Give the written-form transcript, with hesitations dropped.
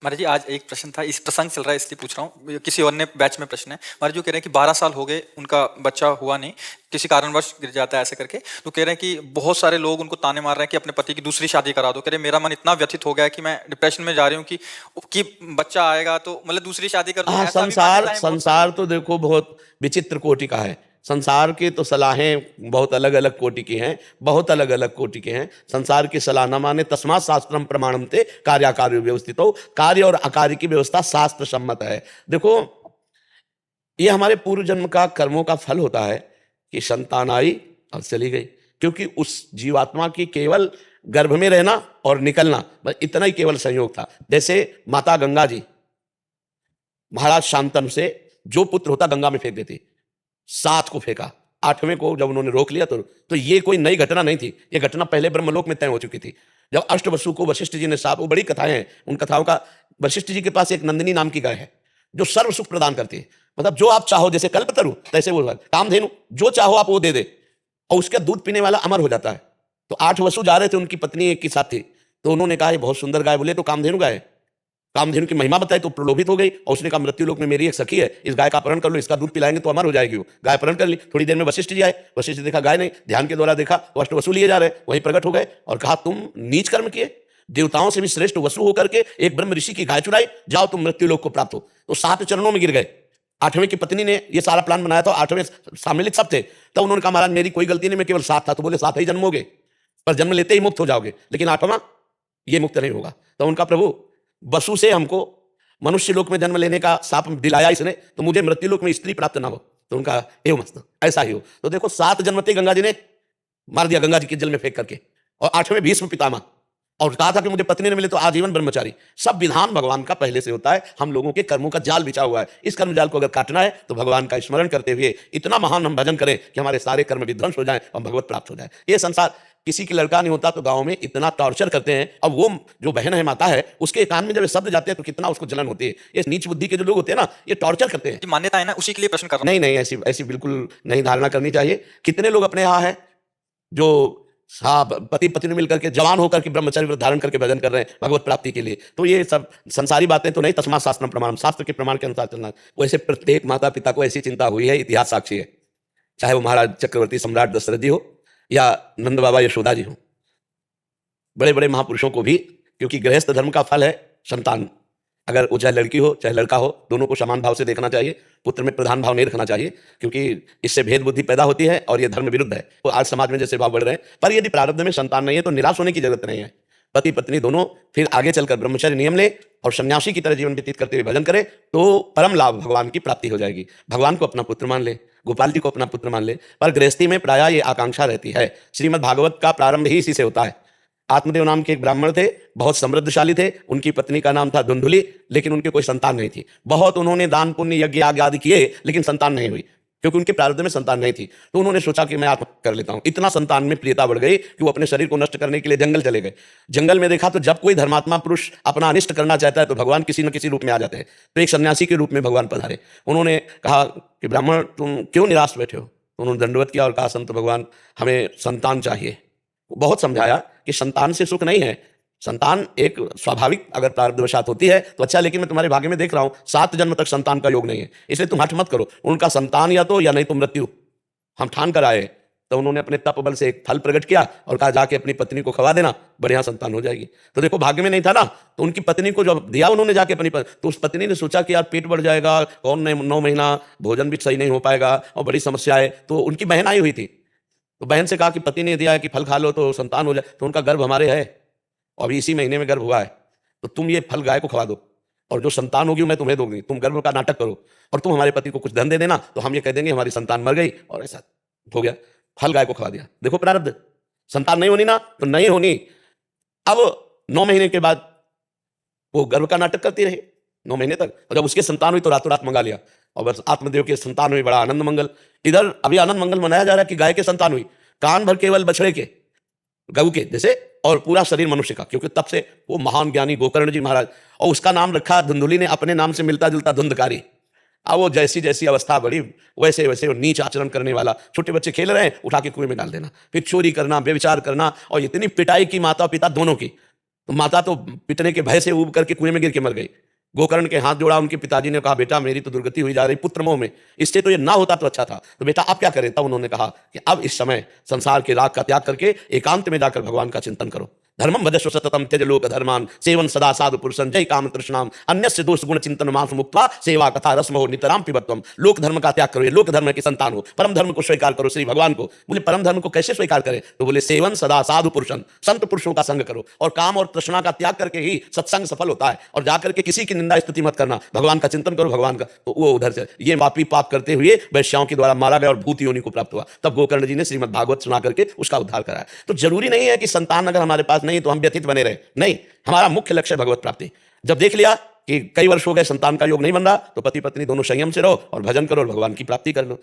महाराज जी आज एक प्रश्न था, इस प्रसंग चल रहा है इसलिए पूछ रहा हूँ, किसी और ने बैच में प्रश्न है। महाराज जो कह रहे हैं कि 12 साल हो गए उनका बच्चा हुआ नहीं, किसी कारणवश गिर जाता है ऐसे करके, तो कह रहे हैं कि बहुत सारे लोग उनको ताने मार रहे हैं कि अपने पति की दूसरी शादी करा दो। कह रहे मेरा मन इतना व्यथित हो गया कि मैं डिप्रेशन में जा रही हूँ कि बच्चा आएगा तो मतलब दूसरी शादी कर दूं, हाँ, ऐसा भी संसार मान्यताएं बहुत सारी संसार हैं। तो देखो बहुत विचित्र कोटि का है। संसार की तो सलाहें बहुत अलग अलग कोटि की हैं, बहुत अलग अलग कोटि के हैं। संसार की सलाह न माने तस्मात् शास्त्रम प्रमाणन्ते कार्याकार्यो व्यवस्थितो। कार्य और अकार्य की व्यवस्था शास्त्र सम्मत है। देखो, ये हमारे पूर्व जन्म का कर्मों का फल होता है कि संतान आई और चली गई, क्योंकि उस जीवात्मा की केवल गर्भ में रहना और निकलना, बस इतना ही केवल संयोग था। जैसे माता गंगा जी महाराज शांतनु से जो पुत्र होता गंगा में फेंक देते, 7 को फेंका, 8वें को जब उन्होंने रोक लिया तो ये कोई नई घटना नहीं थी। ये घटना पहले ब्रह्मलोक में तय हो चुकी थी। जब अष्टवसु को वशिष्ठ जी ने साफ, वो बड़ी कथाएं हैं, उन कथाओं का, वशिष्ठ जी के पास एक नंदिनी नाम की गाय है जो सर्व सुख प्रदान करती है। मतलब जो आप चाहो, जैसे कल्पतरु तैसे वो कामधेनु, जो चाहो आप वो दे दे, और उसका दूध पीने वाला अमर हो जाता है। तो 8 वसु जा रहे थे, उनकी पत्नी एक के साथ थी, तो उन्होंने कहा ये बहुत सुंदर गाय, बोले तो कामधेनु गाय है। कामधेनु की महिमा बताई तो प्रलोभित हो गई, और उसने कहा मृत्युलोक में मेरी एक सखी है, इस गाय का अपहरण कर लो, इसका दूध पिलाएंगे तो अमर हो जाएगी। वो गाय अपहरण कर ली। थोड़ी देर में वशिष्ठ जी आए, वशिष्ठ जी देखा गाय नहीं, ध्यान के द्वारा देखा तो अष्ट वसु लिए जा रहे, वहीं प्रकट हो गए और कहा तुम नीच कर्म किए, देवताओं से भी श्रेष्ठ वसु होकर के एक ब्रह्म ऋषि की गाय चुराई, जाओ तुम मृत्युलोक को प्राप्त हो। तो 7 चरणों में गिर गए। 8वें की पत्नी ने ये सारा प्लान बनाया था, 8वें सम्मिलित सब थे। तब उन्होंने कहा महाराज मेरी कोई गलती नहीं, मैं केवल 7 था। तो बोले 7 ही जन्मोगे, पर जन्म लेते ही मुक्त हो जाओगे, लेकिन 8वां ये मुक्त नहीं होगा। तो उनका प्रभु वसु से हमको मनुष्य लोक में जन्म लेने का शाप दिलाया इसने, तो मुझे मृत्यु लोक में स्त्री प्राप्त ना हो। तो उनका एवं मस्त ऐसा ही हो। तो देखो 7 जन्मते गंगा जी ने मार दिया, गंगा जी के जल में फेंक करके। और 8वें भीष्म पितामह, और कहा था कि मुझे पत्नी ने मिले तो आजीवन ब्रह्मचारी। सब विधान भगवान का पहले से होता है, हम लोगों के कर्मों का जाल बिछा हुआ है। इस कर्म जाल को अगर काटना है तो भगवान का स्मरण करते हुए इतना महान हम भजन करें कि हमारे सारे कर्म विध्वंस हो जाएं और भगवत प्राप्त हो जाए। ये संसार, किसी की लड़का नहीं होता तो गांव में इतना टॉर्चर करते हैं। अब वो जो बहन है, माता है, उसके कान में जब ये शब्द जाते हैं तो कितना उसको जलन होती है। ये नीच बुद्धि के जो लोग होते हैं ना, ये टॉर्चर करते हैं। कि मान्यता है ना, उसी के लिए प्रश्न कर रहा नहीं नहीं, ऐसी ऐसी बिल्कुल नहीं धारणा करनी चाहिए। कितने लोग अपने यहाँ है जो हाँ पति पत्नी मिलकर के जवान होकर के ब्रह्मचर्य व्रत धारण करके भजन कर रहे हैं भगवत प्राप्ति के लिए। तो ये सब संसारी बातें तो नहीं, तस्मात् शास्त्रम प्रमाणम, शास्त्र के प्रमाण के अनुसार चलना। वैसे प्रत्येक माता पिता को ऐसी चिंता हुई है, इतिहास साक्षी है, चाहे वो महाराज चक्रवर्ती सम्राट दशरथ जी हो या नंद बाबा यशोदा जी हो, बड़े बड़े महापुरुषों को भी, क्योंकि गृहस्थ धर्म का फल है संतान। अगर वो चाहे लड़की हो चाहे लड़का हो, दोनों को समान भाव से देखना चाहिए। पुत्र में प्रधान भाव नहीं रखना चाहिए, क्योंकि इससे भेद बुद्धि पैदा होती है और ये धर्म विरुद्ध है। तो आज समाज में जैसे भाव बढ़ रहे हैं, पर यदि प्रारब्ध में संतान नहीं है तो निराश होने की जरूरत नहीं है। पति पत्नी दोनों फिर आगे चलकर ब्रह्मचर्य नियम ले और सन्यासी की तरह जीवन व्यतीत करते हुए भजन करे, तो परम लाभ भगवान की प्राप्ति हो जाएगी। भगवान को अपना पुत्र मान ले, गोपाल जी को अपना पुत्र मान ले, पर गृहस्थी में प्रायः ये आकांक्षा रहती है। श्रीमद् भागवत का प्रारंभ ही इसी से होता है। आत्मदेव नाम के एक ब्राह्मण थे, बहुत समृद्धशाली थे, उनकी पत्नी का नाम था धुंधुली, लेकिन उनके कोई संतान नहीं थी। बहुत उन्होंने दान पुण्य यज्ञ आदि किए, लेकिन संतान नहीं हुई, क्योंकि उनके प्रारब्ध में संतान नहीं थी। तो उन्होंने सोचा कि मैं आत्महत्या कर लेता हूं। इतना संतान में प्रियता बढ़ गई कि वो अपने शरीर को नष्ट करने के लिए जंगल चले गए। जंगल में देखा तो जब कोई धर्मात्मा पुरुष अपना अनिष्ट करना चाहता है तो भगवान किसी न किसी रूप में आ जाते हैं। तो एक सन्यासी के रूप में भगवान पधारे। उन्होंने कहा कि ब्राह्मण तुम क्यों निराश बैठे हो? तो उन्होंने दंडवत किया और कहा संत भगवान हमें संतान चाहिए। बहुत समझाया कि संतान से सुख नहीं है, संतान एक स्वाभाविक अगर प्रारब्धवशात होती है तो अच्छा, लेकिन मैं तुम्हारे भाग्य में देख रहा हूं 7 जन्म तक संतान का योग नहीं है, इसलिए तुम हठ मत करो। उनका संतान या तो या नहीं तो मृत्यु, हम ठान कर आए। तो उन्होंने अपने तप बल से एक फल प्रकट किया और कहा जाके अपनी पत्नी को खवा देना, बढ़िया संतान हो जाएगी। तो देखो भाग्य में नहीं था ना, तो उनकी पत्नी को जब दिया उन्होंने जाके अपनी तो उस पत्नी ने सोचा कि यार पेट बढ़ जाएगा, कौन 9 महीना भोजन भी सही नहीं हो पाएगा और बड़ी समस्या है। तो उनकी बहन आई हुई थी, तो बहन से कहा कि पति ने दिया है कि फल खा लो तो संतान हो जाए। तो उनका गर्भ हमारे है और अभी इसी महीने में गर्भ हुआ है, तो तुम ये फल गाय को खवा दो और जो संतान होगी मैं तुम्हें दूंगी। तुम गर्भ का नाटक करो और तुम हमारे पति को कुछ धन दे देना, तो हम ये कह देंगे हमारी संतान मर गई, और ऐसा हो गया। फल गाय को खवा दिया। देखो प्रारब्ध, संतान नहीं होनी ना तो नहीं होनी। अब 9 महीने के बाद वो गर्भ का नाटक करती रही 9 महीने तक, और जब उसके संतान हुई तो रातों रात मंगा लिया, और बस आत्मदेव के संतान हुई, बड़ा आनंद मंगल। इधर अभी आनंद मंगल मनाया जा रहा है कि गाय के संतान हुई, कान भर केवल बछड़े के, गऊ के जैसे, और पूरा शरीर मनुष्य का, क्योंकि तब से वो महान ज्ञानी गोकर्ण जी महाराज, और उसका नाम रखा धुंधुली ने, अपने नाम से मिलता जुलता धुंधकारी। अब वो जैसी जैसी अवस्था बढ़ी वैसे वैसे वो नीच आचरण करने वाला, छोटे बच्चे खेल रहे हैं उठा के कुएं में डाल देना, फिर चोरी करना, व्यभिचार करना, और इतनी पिटाई की माता पिता दोनों की। तो माता तो पिटने के भय से ऊब करके कुएं में गिर के मर गई। गोकर्ण के हाथ जोड़ा, उनके पिताजी ने कहा बेटा मेरी तो दुर्गति हुई जा रही पुत्र मोह में, इससे तो ये ना होता तो अच्छा था, तो बेटा आप क्या करें? तब उन्होंने कहा कि अब इस समय संसार के राग का त्याग करके एकांत में जाकर भगवान का चिंतन करो। धर्मम भजस्व सततम त्यज लोक धर्मान सेवन सदा साधु पुरुषं जय काम तृष्णाम अन्यस्य दोष गुण चिंतन मांस मुक्त्वा सेवा कथा रस्म हो नितराम पिबत्वम। लोक धर्म का त्याग करो, ये लोक धर्म की संतान हो, परम धर्म को स्वीकार करो। श्री भगवान को बोले परम धर्म को कैसे स्वीकार करें? तो बोले सेवन सदा साधु पुरुषं, संत पुरुषों का संग करो, और काम और तृष्णा का त्याग करके ही सत्संग सफल होता है। और जाकर के किसी की निंदा स्तुति मत करना, भगवान का चिंतन करो, भगवान का। तो वो उधर से ये पापी पाप करते हुए वैश्याओं के द्वारा मारा गया और भूत योनि को प्राप्त हुआ। तब गोकर्ण जी ने श्रीमद् भागवत सुना करके उसका उद्धार कराया। तो जरूरी नहीं है कि संतान अगर हमारे पास नहीं तो हम व्यतीत बने रहे, नहीं, हमारा मुख्य लक्ष्य है भगवत प्राप्ति। जब देख लिया कि कई वर्ष हो गए संतान का योग नहीं बन रहा, तो पति पत्नी दोनों संयम से रहो और भजन करो और भगवान की प्राप्ति कर लो।